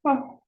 Oh,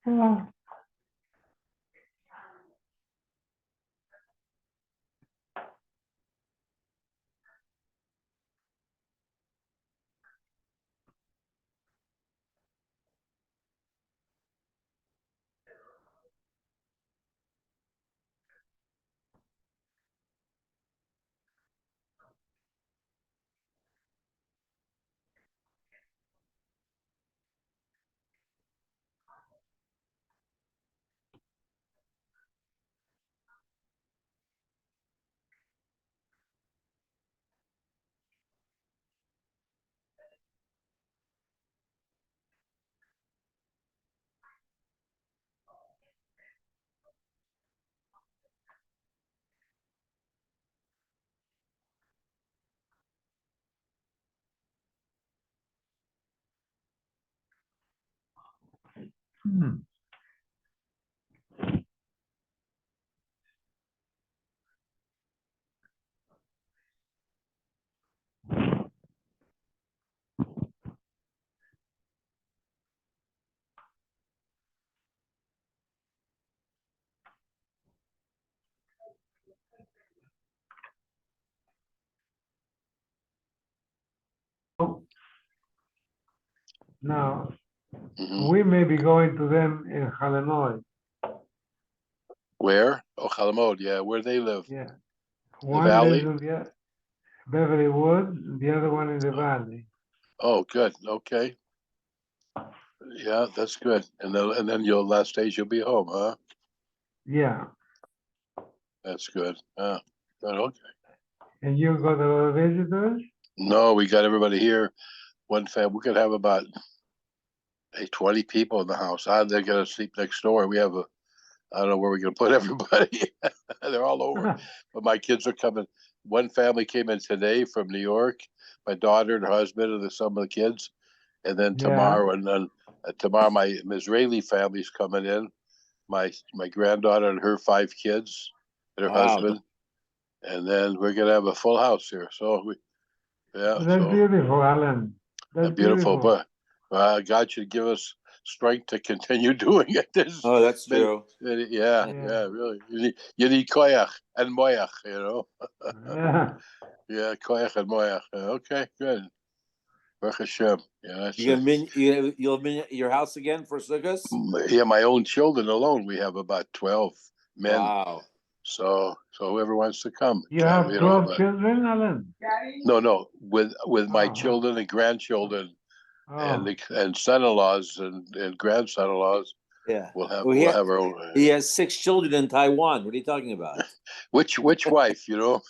yeah. Hmm. Now, we may be going to them in Halanoy. Where? Oh, Chalamod, yeah, where they live. Yeah. The One valley? lives in Beverly Woods, the other one in the valley. Oh, good. Okay. Yeah, that's good. And then your last days you'll be home, huh? Yeah. That's good. Good. Okay. And you got a lot of visitors? No, we got everybody here. One fam. We could have about 20 people in the house. They're gonna sleep next door. We have a. I don't know where we're gonna put everybody. They're all over. But my kids are coming. One family came in today from New York. My daughter and her husband and some of the kids. And then Yeah. tomorrow, tomorrow my Israeli family's coming in. My granddaughter and her 5 kids and her husband, and then we're gonna have a full house here. So That's beautiful, Alan. That's beautiful. beautiful. But God should give us strength to continue doing it. That's true. Yeah, really. You need koyach and moyach, Yeah. Yeah, koyach and moyach. Okay, good. Baruch Hashem. Yeah, You'll be in your house again for Sukkot? Yeah, my own children alone, we have about 12 men. Wow. So whoever wants to come. You have 12 children, Alan? No, with my children and grandchildren and son-in-laws and grandson-in-laws. Yeah. We'll have our own. He has 6 children in Taiwan. What are you talking about? Which wife, you know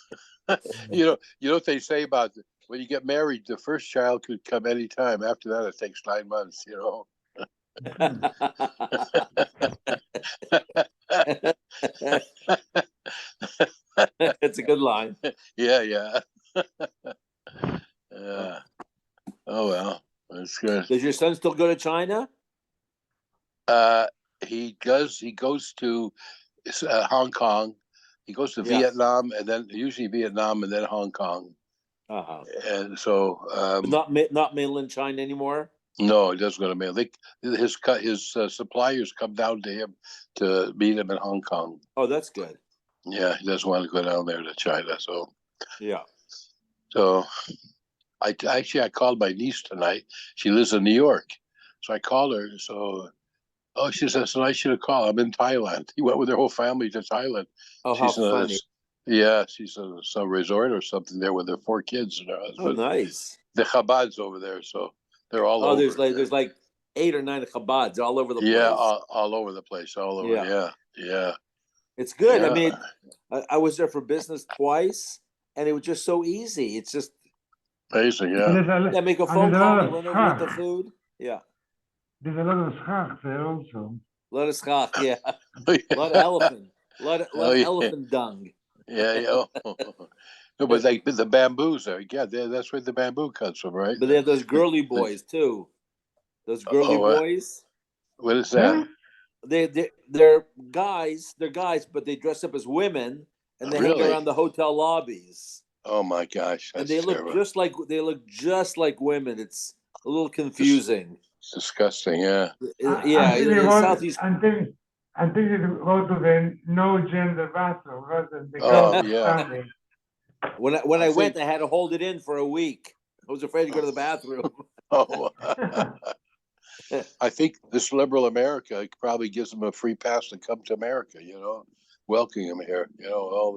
what they say about when you get married, the first child could come anytime. After that, it takes 9 months, It's a good line. Yeah. Oh well, that's good. Does your son still go to China? He does. He goes to Hong Kong. He goes to Yeah. Vietnam, and then usually Vietnam, and then Hong Kong. Uh-huh. And so, Not mainland China anymore. no, he doesn't go to mail. His suppliers come down to him to meet him in Hong Kong. Oh, that's good. Yeah, he doesn't want to go down there to China. Yeah. So I called my niece tonight. She lives in New York, so I called her. So, she says, "I should have called. I'm in Thailand." He went with her whole family to Thailand. Oh, how funny. She's in some resort or something there with her 4 kids and her Oh, husband. nice. The Chabad's over there, so they're all Oh, over. there's like 8 or 9 Chabads all over the place. Yeah, all over the place, all over. Yeah. It's good. Yeah. I mean, I was there for business twice, and it was just so easy. It's just Amazing, yeah. make a and phone there's a call, lot they of run over with the schach. food. Yeah, There's a lot of schach there also. let us schach. Yeah, a lot of elephant, a lot of elephant dung. Yeah. No, but the bamboos are. Yeah, that's where the bamboo comes from, right? But they have those girly boys too. Those girly boys. What is that? They're guys. They're guys, but they dress up as women and they hang Really? around the hotel lobbies. Oh my gosh, And that's they look terrible. just like women. It's a little confusing. It's disgusting. Yeah. Yeah, Until you in go, Southeast. until you go to the no gender bathroom, rather the Oh, girls yeah. standing. When I went, I had to hold it in for a week. I was afraid to go to the bathroom. Oh, I think this liberal America probably gives them a free pass to come to America. Welcoming them here.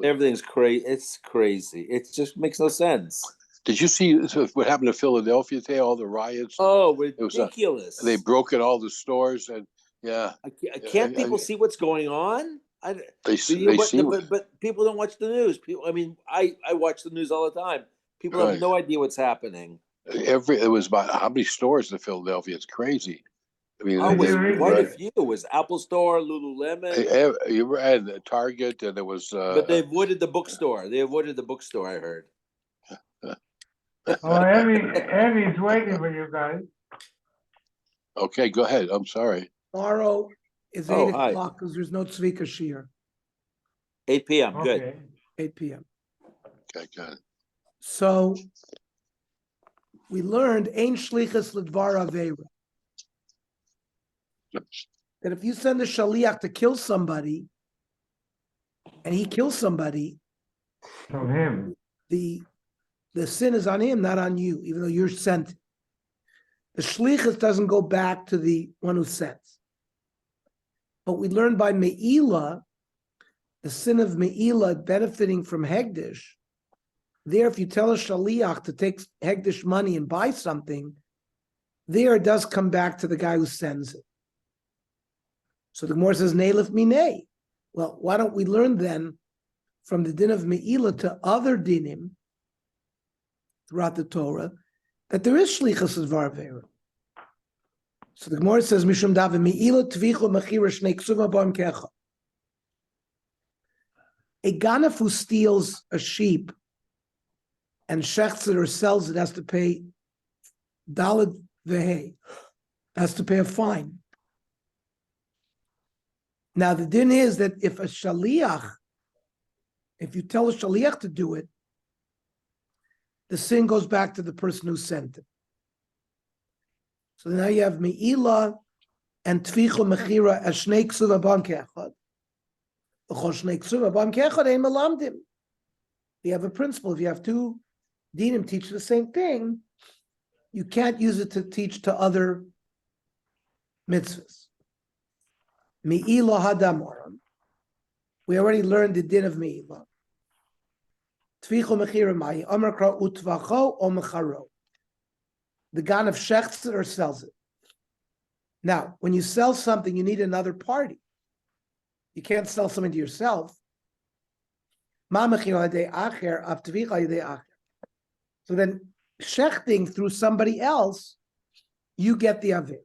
Everything's crazy. It's crazy. It just makes no sense. Did you see what happened to Philadelphia today? All the riots. Oh, It was ridiculous! they broke in all the stores, and yeah. Can't people see what's going on? They see. But people don't watch the news. I mean, I watch the news all the time. People have no idea what's happening. It was about how many stores in Philadelphia? It's crazy. I mean, it was quite a few. It was Apple Store, Lululemon. You were at Target, and there was. But they avoided the bookstore. They avoided the bookstore. I heard. Oh, Annie's waiting for you guys. Okay, go ahead. I'm sorry. Tomorrow is 8 o'clock because there's no Tzvika Shir. 8 p.m. Good. 8 p.m. Okay, good. So we learned Ein Shlichus L'Dvar Aveira. That if you send a shaliach to kill somebody, and he kills somebody, from him, the sin is on him, not on you, even though you're sent. The shlichus doesn't go back to the one who sends. But we learned by Me'ilah, the sin of Me'ilah benefiting from Hegdish. There, if you tell a shaliach to take Hegdish money and buy something, there it does come back to the guy who sends it. So the Gemara says, Neilif minei. Well, why don't we learn then from the din of Me'ilah to other dinim throughout the Torah that there is shlichus of varvera. So the Gemara says, Mishum Davi Me'ilah tvichu mechira shnei ksuva b'am kecha. A ganef who steals a sheep and shechts it or sells it has to pay daled vehei, has to pay a fine. Now the din is that if you tell a shaliach to do it, the sin goes back to the person who sent it. So now you have Me'ilah and Tvichu Mechira as Shnei Ksuva Bam Kechad. Shnei Ksuva Bam Kechad Ein Melamdim. You have a principle. If you have two dinim teach the same thing, you can't use it to teach to other mitzvahs. Me'ilah Hadamoram. We already learned the din of Me'ilah. Tvichu Mechira Mai Amarkra Utvacho O Mecharo. The ganef shechts it or sells it. Now, when you sell something, you need another party. You can't sell something to yourself. So then, shechting through somebody else, you get the avir.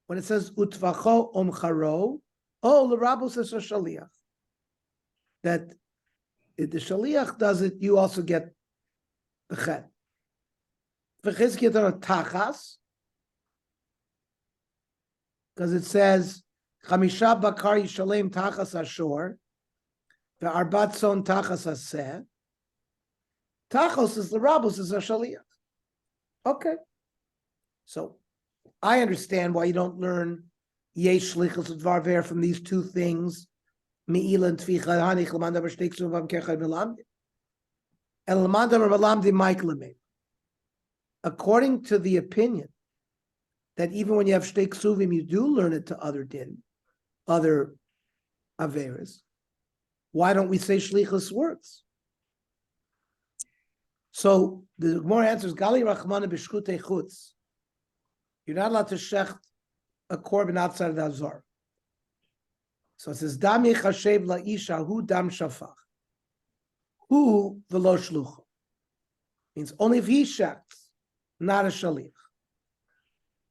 when it says utvacho omcharo, oh, the rabbi says a shaliach. That if the shaliach does it, you also get the chet. V'chizkiyat on tachas, because it says chamisha bakar yishalem tachas ashor, the arbat son tachas aseh. Tachos is the rabos is a shaliach. Okay, so I understand why you don't learn yesh shlichus dvar from these two things. Me'ila and tficha hanich l'manda b'shteik suvam kechad melamdim. And l'manda melamdim maikleme. According to the opinion that even when you have shteik suvim, you do learn it to other din, other averas. Why don't we say shlichus words? So the Gemara answers, Gali Rachmana b'shkutei chutz. You're not allowed to shecht a korban outside of the azor. So it says, Dam yechashev la'isha hu dam shafach. Hu v'lo shlucha. Means only if he shechts, not a shaliach.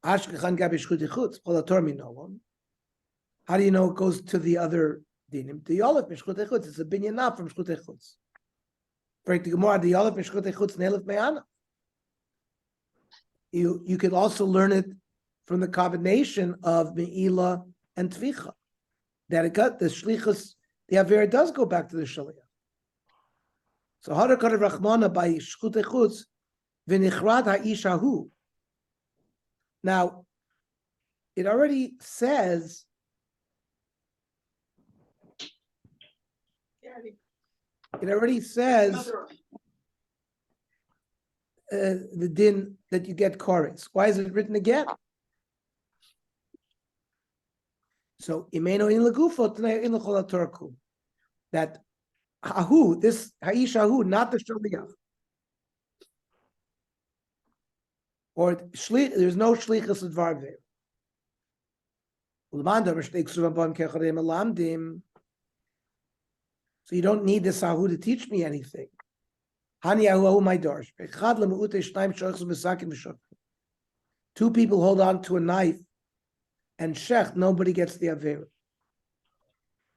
Ashkechan gabi shkutei chutz. Polator minolon. How do you know it goes to the other dinim? The yolef b'shkutei chutz. It's a binyanah from shkutei chutz. You could also learn it from the combination of Me'ila and Tvicha. That it got the Shlichus, the Avera does go back to the Shaliach. So Harakad Rachmana by Shkutei Chutz, V'nichrad ha'ishahu. Now, it already says the din that you get chorus. Why is it written again? So imeno in legufo in lecholatorku. That hahu, this haishahu, not the shaliach, or shlich. There's no shlichus advar there. So you don't need the sahu to teach me anything. Two people hold on to a knife and shech, nobody gets the avera.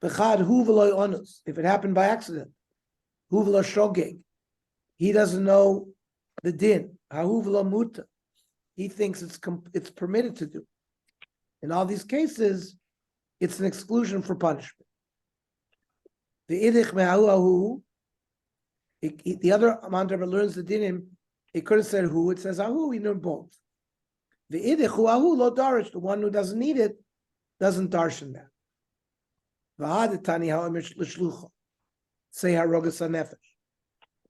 If it happened by accident, he doesn't know the din. He thinks it's permitted to do. In all these cases, it's an exclusion for punishment. The other mantra learns the dinim. It could have said who. It says ahu. We know both. The idich ahu lo darish. The one who doesn't need it doesn't darshan that. V'hadetani ha'amish l'shlucha. Say harogas hanefesh.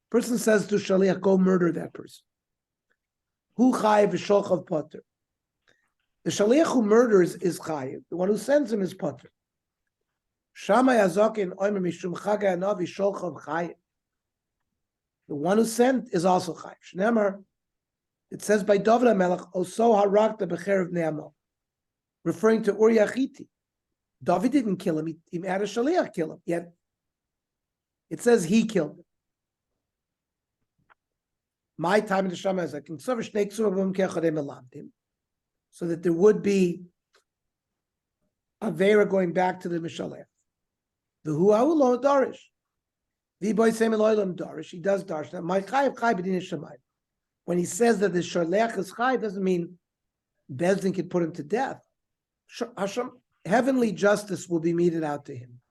Person says to shaliach, go murder that person. Hu chayiv v'sholchav potter. The shaliach who murders is chayiv. The one who sends him is potter. Shamay azokin oimer mishum chaga anavi sholchav chayiv. The one who sent is also chayiv. Shneimar, it says by David HaMelech, Oso harakta b'cherev ne'amo, referring to Uri Achiti. David didn't kill him; he had a shaliach kill him. Yet it says he killed him. My time in the Shema is like so that there would be a vera going back to the Mishalech. The hua'u darish. The boy same darish. He does darish. Now, my chayiv b'din shemayim. When he says that the shalech is chayiv, doesn't mean Bezdin could put him to death. Hashem, heavenly justice will be meted out to him.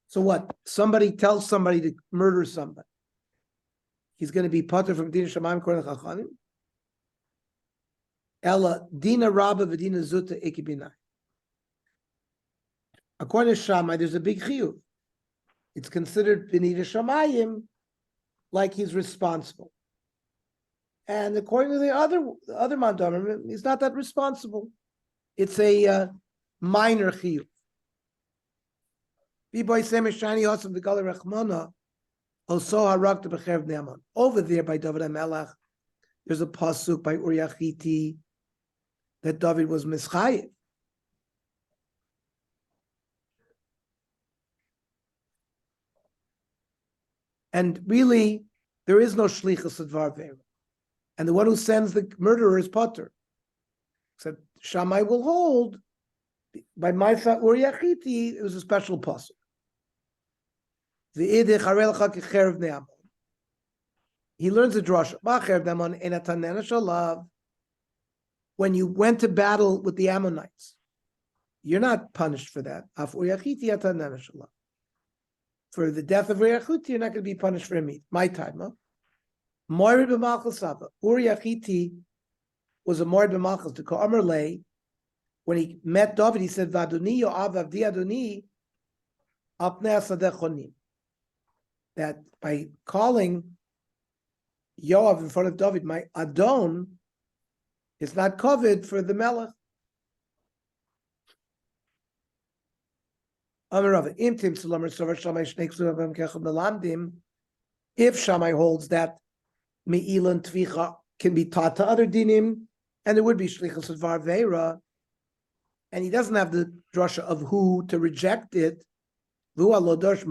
So what? Somebody tells somebody to murder somebody. He's going to be potter from Din Shemaim Korach Chachanim. Ella Dina Rabba v'Dina Zuta Ikibinai. According to Shammai, there's a big chiyuv. It's considered B'nida Shamayim, like he's responsible. And according to the other Mandarim, he's not that responsible. It's a minor chiyuv. Over there by David HaMelech, there's a pasuk by Uri Achiti that David was mischayiv. And really, there is no shlichus advar vera. and the one who sends the murderer is potter. Except Shammai will hold by Ma'isa Uri Achiti. It was a special pasuk. The idich harelcha kecherev ne'amon. He learns the drasha. Ba'cherev ne'amon enatanena shalav. When you went to battle with the Ammonites, you're not punished for that. Af Uri Achiti atanena shalav. For the death of Uri Achiti, you're not going to be punished for him. My time, huh? Morid b'malchus Saba. Uri Achiti was a morid b'malchus to Ka'amar Lei. When he met David, he said, "V'adoni Yoav avdi Adoni apnei asadeh chonim." That by calling Yoav in front of David, my Adon is not covered for the Melech. If Shammai holds that Me'ila and Tvicha can be taught to other dinim, and there would be Shlichus of Varveira, and he doesn't have the drasha of who to reject it, let's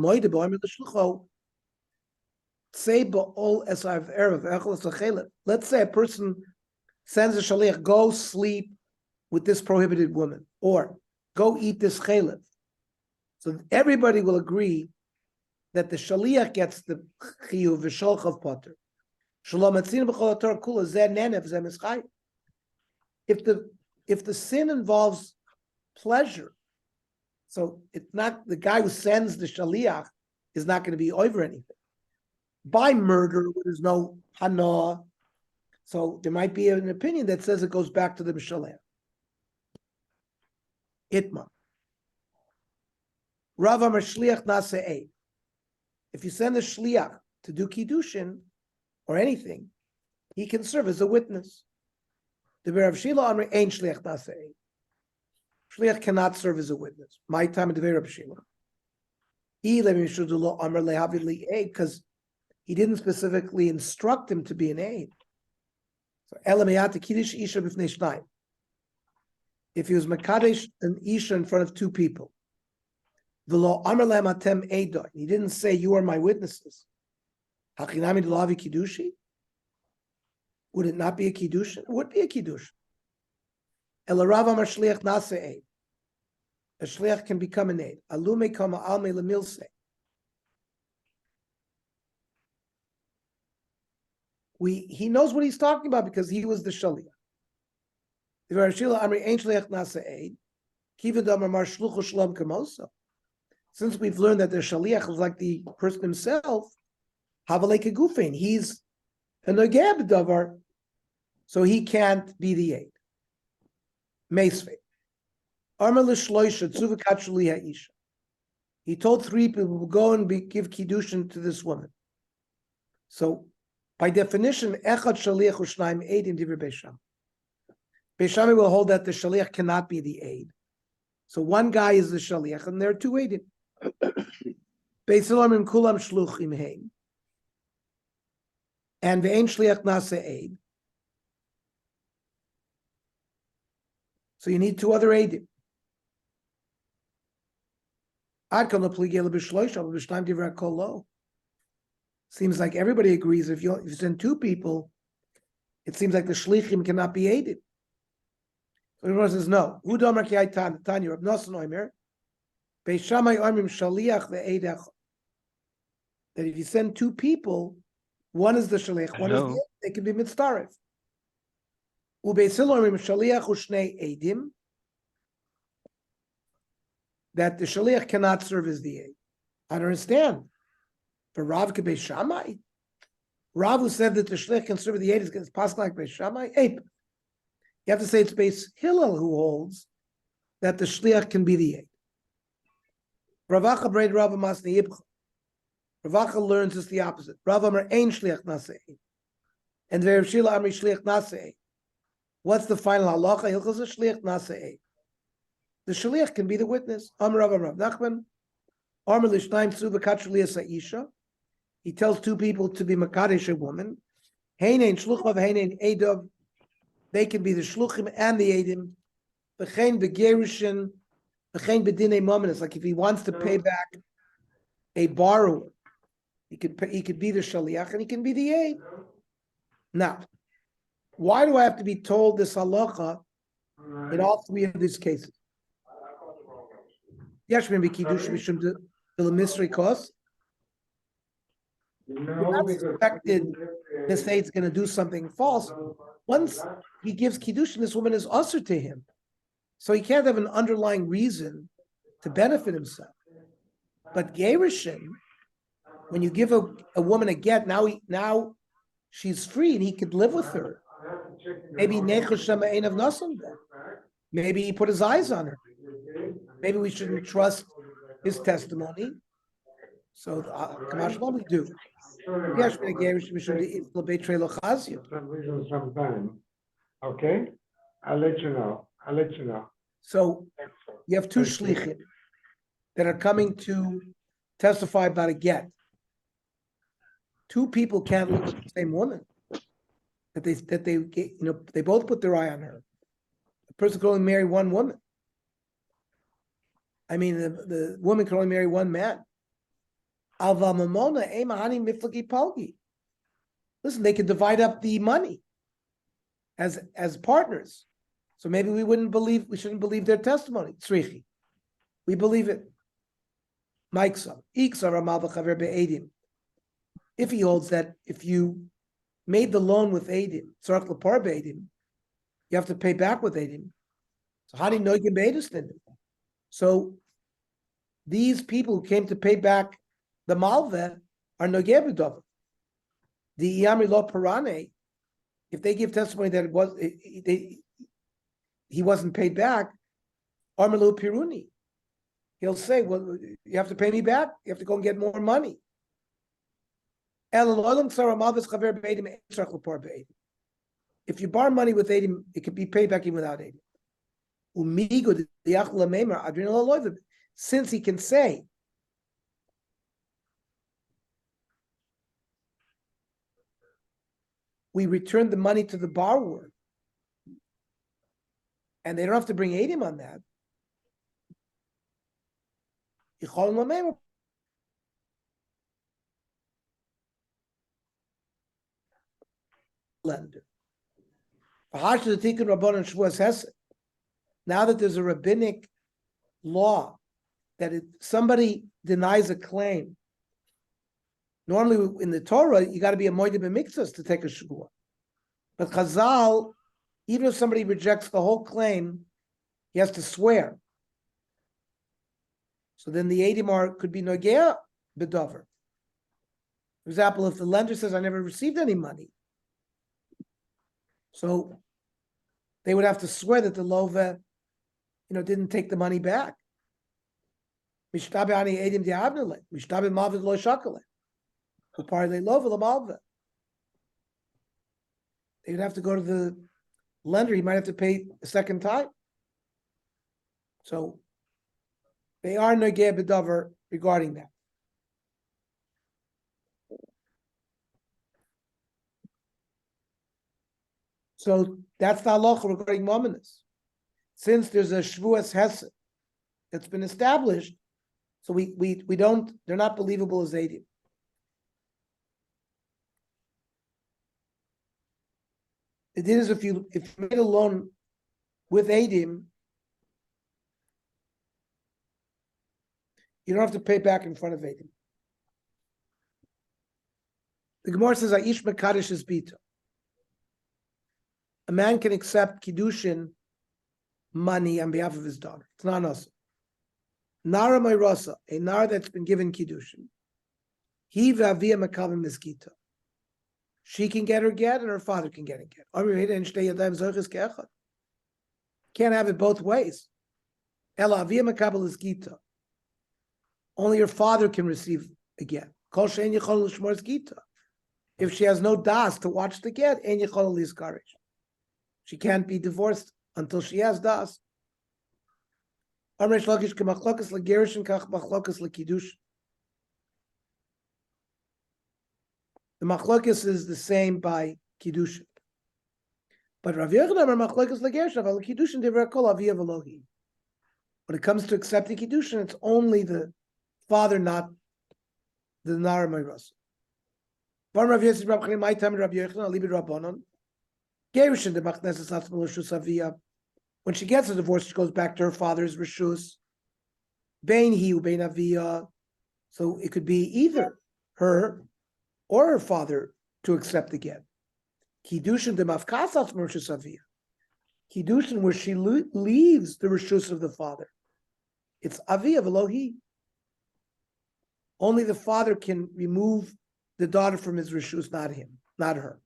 say a person sends a shaliach, go sleep with this prohibited woman, or go eat this chalif. So everybody will agree that the shaliach gets the chiyuv v'sholch of potter. If the sin involves pleasure, so it's not the guy who sends the shaliach is not going to be over anything. By murder, there's no hana, so there might be an opinion that says it goes back to the mishaleh. Itma. Rav Amar shliach nase'eh. If you send a shliach to do kiddushin or anything, he can serve as a witness. The Rav Shila Amar ein shliach nase'eh. Shliach cannot serve as a witness. My time at the Rav Shila. Because he didn't specifically instruct him to be an aid. So if he was makadesh an isha in front of two people, he didn't say you are my witnesses. Would it not be a kiddushin? It would be a kiddushin. A shliach can become an aid. Alume kama alme lemilse. He knows what he's talking about because he was the shaliach. Since we've learned that the shaliach is like the person himself, he's a nogeb davar, so he can't be the aid. He told three people, go and give kiddushin to this woman. So by definition, echad shaliach u'shnaim eidim divrei Beis Shammai. Beis Shammai will hold that the shaliach cannot be the aid. So one guy is the shaliach, and there are two eidim. Beis Hillel kulam shluchim hein, and ve'ein shliach nase aid. So you need two other eidim. Ad kan l'pligel b'shloisha b'shnayim divrei kol. Seems like everybody agrees if you send two people, it seems like the shlichim cannot be aided. So everyone says no. Udamar ki aitan Tanya Rab Nosson Omer Beis Shammai Omrim shaliach ve'eid echad. That if you send two people, one is the shaliach, one is the aid, they can be mitzdaref. Ubeis Hillel Omrim shaliach u'shnei eidim. That the shaliach cannot serve as the aid. I don't understand. For Rav Beis Shammai, Rav who said that the shliach can serve the aid is possible like Beis Shammai. You have to say it's Beis Hillel who holds that the shliach can be the aid. Ravacha braid Rav Masni Yibcha. Ravacha learns just the opposite. Rav Amar ein shliach nasei, and Rav Shila Amri shliach nasei. What's the final halacha? Hilchos shliach nasei. The shliach can be the witness. Amar Rav Nachman. Amar l'shnaim tzu v'kat shliach isha. He tells two people to be makadesh a woman. Heinein shluchav, heinein eidov. They can be the shluchim and the eidim. V'chein begerushin, v'chein bedinei momen. It's like if he wants to pay back a borrower, he could be the shaliach and he can be the aid. Now, Why do I have to be told this halacha in all three of these cases? Yes, maybe kiddush mishum the mystery cause. You're not expected to say it's going to do something false. Once he gives kiddush, this woman is usher to him, so he can't have an underlying reason to benefit himself. But gerushin, when you give a woman a get, now she's free and he could live with her. Maybe maybe he put his eyes on her. Maybe we shouldn't trust his testimony. So Kamash, what we do? Sometime. Okay, I'll let you know. So you have two shlichim that are coming to testify about a get. Two people can't live with the same woman. That they they both put their eye on her. A person can only marry one woman. I mean, the woman can only marry one man. Listen, they could divide up the money as partners. So maybe we shouldn't believe their testimony. Tzrichi. We believe it. If he holds that if you made the loan with Eidim, you have to pay back with Eidim. So how do you know you can pay this thing? So these people who came to pay back the Malveh are Nogeh B'Dover. The Yamri Lo Parane, if they give testimony that he wasn't paid back, Armalu Piruni, he'll say, well, you have to pay me back. You have to go and get more money. If you borrow money with Eidim, it could be paid back even without Eidim. Since he can say, we return the money to the borrower, and they don't have to bring Eidim on that. Lender. Now that there's a rabbinic law that if somebody denies a claim, normally in the Torah, you got to be a moed b'miktzas to take a shvuah. But Chazal, even if somebody rejects the whole claim, he has to swear. So then the Eidim could be nogea b'dover. For example, if the lender says, I never received any money, so they would have to swear that the lova, didn't take the money back. They would have to go to the lender. He might have to pay a second time. So they are nogeh b'davar regarding that. So that's the halacha regarding mominus. Since there's a shvuas hesed that's been established, so we don't, they're not believable as Eidim. It is if you made a loan with Eidim, you don't have to pay back in front of Eidim. The Gemara says, Aish Mekadesh is bita. A man can accept Kiddushin money on behalf of his daughter. It's not us. Nara Mayrasa, a Nara that's been given Kiddushin. He v'avia makavim miskita. She can get her get and her father can get a get. Can't have it both ways. Ela avia makabel iskita. Only her father can receive a get. Kol she'en yichol l'shmor iskita. If she has no das to watch the get, en yichol l'izkarech. She can't be divorced until she has das. The machlokes is the same by kiddushin, but Rav Yochanan machlokes legerushin, but kiddushin devar kol aviyav Elohi. When it comes to accepting kiddushin, it's only the father, not the nar meiras. Rav Yochanan, my time Rav Yochanan, Libid Rabbanon. Gerushin de Machneses Atzma L'Rishus Avia. When she gets a divorce, she goes back to her father's Rishus. Bein Hi Ubein Avia. So it could be either her or her father to accept the get. Kidushin de Mafkas Atzma L'Rishus Avia. Kidushin where she leaves the Rishus of the father. It's Avia Velohi. Only the father can remove the daughter from his Rishus, not him, not her.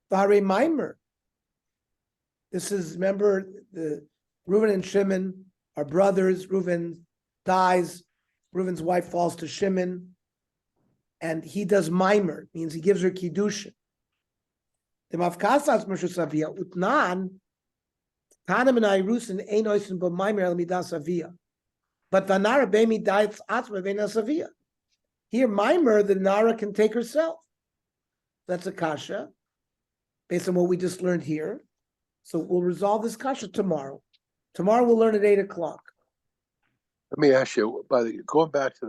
Vare Maimer. This is, remember, the Reuven and Shimon are brothers. Reuven dies. Reuven's wife falls to Shimon. And he does Maimer, means he gives her Kiddushin. The Mafkasas Mershus Avia, Utnan, Tanim and Irusin, Einoisin, but Maimer Elmidas Avia. But Vanara Bemi dies Atzma Venas Avia. Here, Maimer, the Nara can take herself. That's a kasha, based on what we just learned here. So we'll resolve this kasha tomorrow. Tomorrow we'll learn at 8 o'clock. Let me ask you, going back to